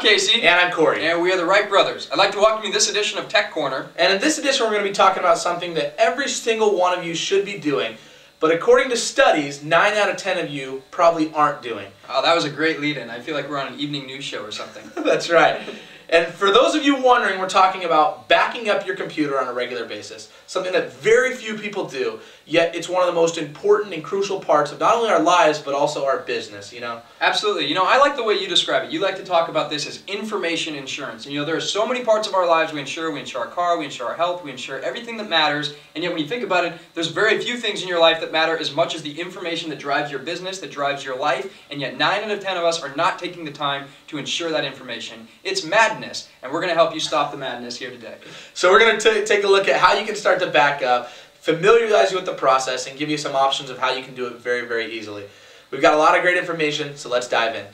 Casey. And I'm Corey. And we are the Wright Brothers. I'd like to welcome you to this edition of Tech Corner. And in this edition we're going to be talking about something that every single one of you should be doing, but according to studies, 9 out of 10 of you probably aren't doing. Oh, that was a great lead-in. I feel like we're on an evening news show or something. That's right. And for those of you wondering, we're talking about backing up your computer on a regular basis. Something that very few people do, yet it's one of the most important and crucial parts of not only our lives, but also our business, you know? Absolutely. You know, I like the way you describe it. You like to talk about this as information insurance. And you know, there are so many parts of our lives we insure. We insure our car, we insure our health, we insure everything that matters. And yet when you think about it, there's very few things in your life that matter as much as the information that drives your business, that drives your life. And yet 9 out of 10 of us are not taking the time to insure that information. It's madness. And we're going to help you stop the madness here today. So we're going to take a look at how you can start to back up, familiarize you with the process, and give you some options of how you can do it very, very easily. We've got a lot of great information, so let's dive in.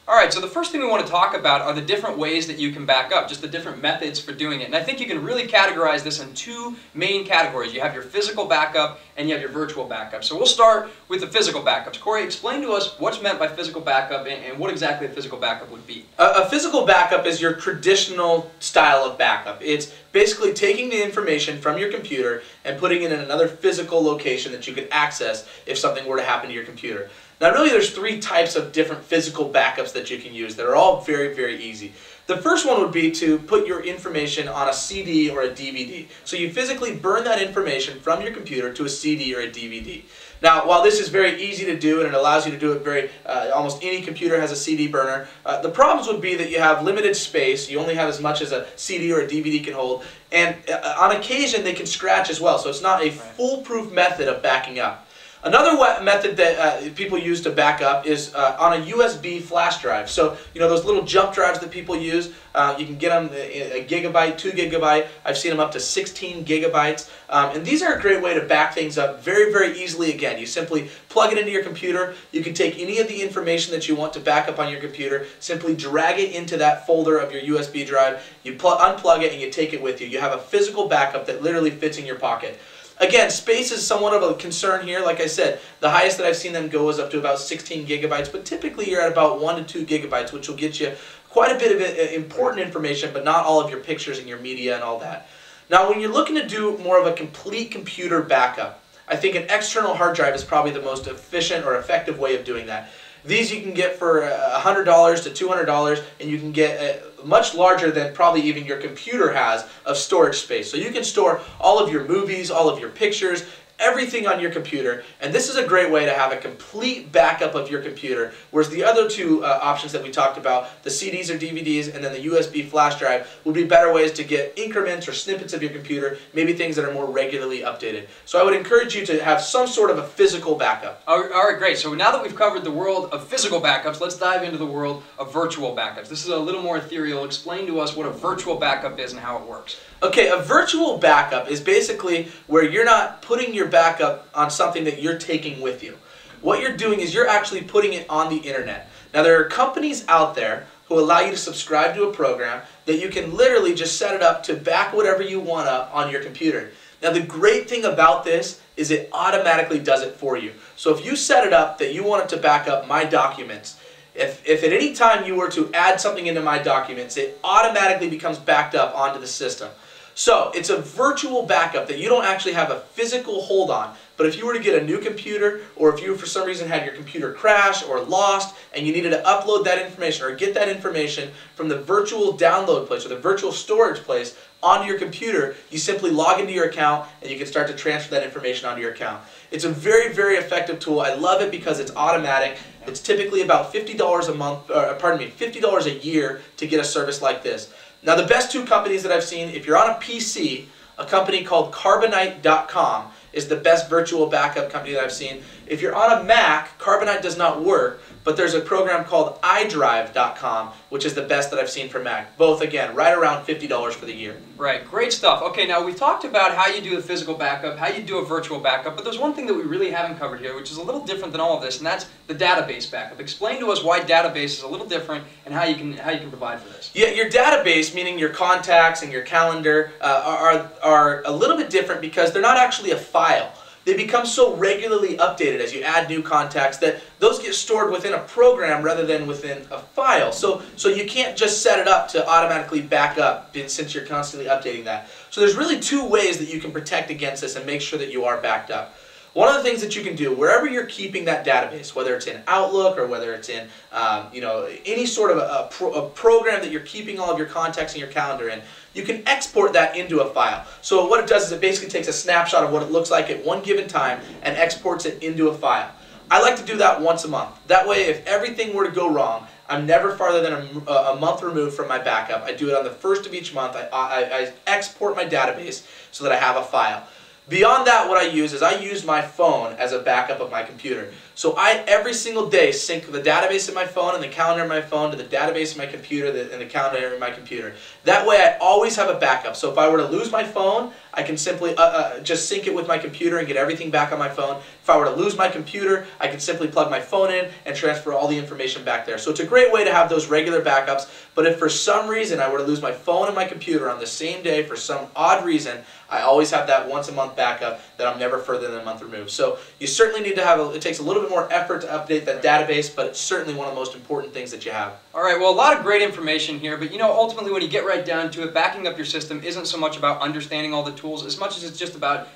Alright, so the first thing we want to talk about are the different ways that you can back up, just the different methods for doing it. And I think you can really categorize this in 2 main categories. You have your physical backup and you have your virtual backup. So we'll start with the physical backups. Corey, explain to us what's meant by physical backup and what exactly a physical backup would be. A physical backup is your traditional style of backup. It's basically taking the information from your computer and putting it in another physical location that you can access if something were to happen to your computer. Now really there's 3 types of different physical backups that you can use that are all very, very easy. The first one would be to put your information on a CD or a DVD. So you physically burn that information from your computer to a CD or a DVD. Now while this is very easy to do and it allows you to do it almost any computer has a CD burner, the problems would be that you have limited space, you only have as much as a CD or a DVD can hold, and on occasion they can scratch as well, so it's not a foolproof method of backing up. Another method that people use to back up is on a USB flash drive. So, you know, those little jump drives that people use, you can get them a gigabyte, 2 gigabyte. I've seen them up to 16 gigabytes. And these are a great way to back things up very, very easily again. You simply plug it into your computer. You can take any of the information that you want to back up on your computer, simply drag it into that folder of your USB drive. You unplug it and you take it with you. You have a physical backup that literally fits in your pocket. Again, space is somewhat of a concern here. Like I said, the highest that I've seen them go is up to about 16 gigabytes, but typically you're at about 1 to 2 gigabytes, which will get you quite a bit of important information, but not all of your pictures and your media and all that. Now, when you're looking to do more of a complete computer backup, I think an external hard drive is probably the most efficient or effective way of doing that. These you can get for $100 to $200, and you can get much larger than probably even your computer has of storage space. So you can store all of your movies, all of your pictures, everything on your computer, and this is a great way to have a complete backup of your computer, whereas the other 2 options that we talked about, the CDs or DVDs and then the USB flash drive, would be better ways to get increments or snippets of your computer, maybe things that are more regularly updated. So I would encourage you to have some sort of a physical backup. Alright, great. So now that we've covered the world of physical backups, let's dive into the world of virtual backups. This is a little more ethereal. Explain to us what a virtual backup is and how it works. Okay, a virtual backup is basically where you're not putting your backup on something that you're taking with you. What you're doing is you're actually putting it on the internet. Now there are companies out there who allow you to subscribe to a program that you can literally just set it up to back whatever you want up on your computer. Now the great thing about this is it automatically does it for you. So if you set it up that you want it to back up my documents, if at any time you were to add something into my documents, it automatically becomes backed up onto the system. So it's a virtual backup that you don't actually have a physical hold on, but if you were to get a new computer, or if you for some reason had your computer crash or lost and you needed to upload that information or get that information from the virtual download place or the virtual storage place onto your computer, you simply log into your account and you can start to transfer that information onto your account. It's a very, very effective tool. I love it because it's automatic. It's typically about $50 a month, $50 a year to get a service like this. Now the best 2 companies that I've seen, if you're on a PC, a company called Carbonite.com is the best virtual backup company that I've seen. If you're on a Mac, Carbonite does not work, but there's a program called iDrive.com, which is the best that I've seen for Mac. Both, again, right around $50 for the year. Right, great stuff. Okay, now we've talked about how you do a physical backup, how you do a virtual backup, but there's one thing that we really haven't covered here, which is a little different than all of this, and that's the database backup. Explain to us why database is a little different and how you can provide for this. Yeah, your database, meaning your contacts and your calendar, are a little bit different because they're not actually a file. they become so regularly updated as you add new contacts that those get stored within a program rather than within a file. So you can't just set it up to automatically back up since you're constantly updating that. So there's really two ways that you can protect against this and make sure that you are backed up. One of the things that you can do, wherever you're keeping that database, whether it's in Outlook or whether it's in any sort of a program that you're keeping all of your contacts and your calendar in, you can export that into a file. So what it does is it basically takes a snapshot of what it looks like at one given time and exports it into a file. I like to do that once a month. That way, if everything were to go wrong, I'm never farther than a month removed from my backup. I do it on the first of each month. I export my database so that I have a file. Beyond that, what I use is I use my phone as a backup of my computer. So I, every single day, sync the database in my phone and the calendar in my phone to the database in my computer and the calendar in my computer. That way I always have a backup. So if I were to lose my phone, I can simply just sync it with my computer and get everything back on my phone. If I were to lose my computer, I can simply plug my phone in and transfer all the information back there. So it's a great way to have those regular backups, but if for some reason I were to lose my phone and my computer on the same day for some odd reason, I always have that once a month backup that I'm never further than a month removed. So you certainly need to have, it takes a little bit more effort to update that database, but it's certainly one of the most important things that you have. All right, well, a lot of great information here, but ultimately when you get right down to it, backing up your system isn't so much about understanding all the tools as much as it's just about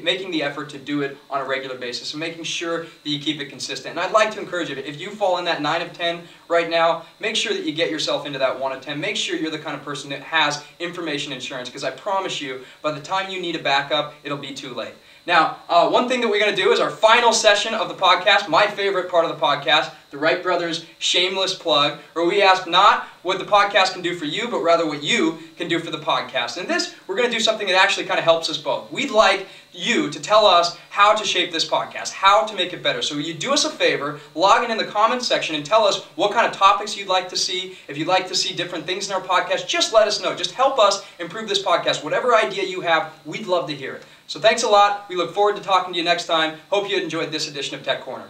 making the effort to do it on a regular basis and making sure that you keep it consistent. And I'd like to encourage you, if you fall in that 9 of 10 right now, make sure that you get yourself into that 1 of 10. Make sure you're the kind of person that has information insurance, because I promise you, by the time you need a backup, it'll be too late. Now, one thing that we're going to do is our final session of the podcast, my favorite part of the podcast, the Wright Brothers Shameless Plug, where we ask not what the podcast can do for you, but rather what you can do for the podcast. And this, we're going to do something that actually kind of helps us both. We'd like you to tell us how to shape this podcast, how to make it better. So you do us a favor, log in the comments section and tell us what kind of topics you'd like to see. If you'd like to see different things in our podcast, just let us know. Just help us improve this podcast. Whatever idea you have, we'd love to hear it. So thanks a lot. We look forward to talking to you next time. Hope you enjoyed this edition of Tech Corner.